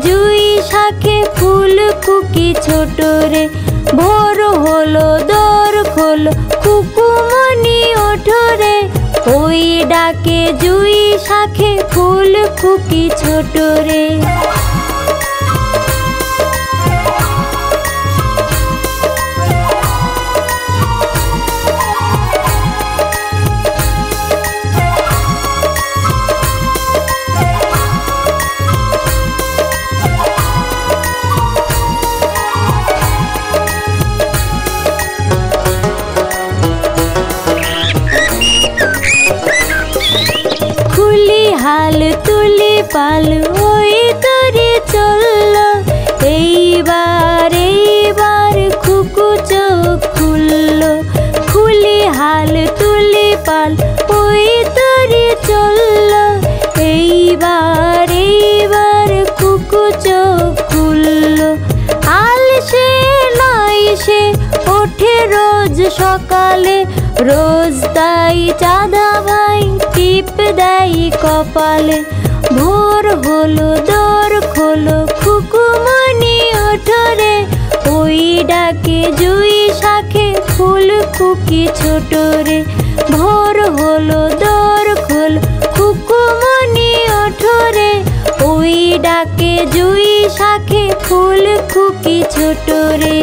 জুই শাখে ফুল খুকি ছোট রে। ভোর হলো দোর খোলো খুকুমনি ওঠো রে। ওই ডাকে জুই শাখে ফুল খুকি ছোট রে। হাল তুলি পাল ওই তরে চলল। এইবার খুকু চোখ খুলল। খুলি হাল তুলি পাল ওই তরে চলল। এইবার খুকু চোখ খুলল। আলসে নয় সে ওঠে রোজ সকালে। রোজ তাই চাঁদা ভাই টিপ দেয় কপালে। ভোর হলো দোর খোলো খুকুমনি ওঠো রে। ওই ডাকে জুই শাখে ফুল খুকি ছোট রে। ভোর হলো দোর খোলো খুকুমনি ওঠো রে। ওই ডাকে জুই শাখে ফুল খুকি ছোট রে।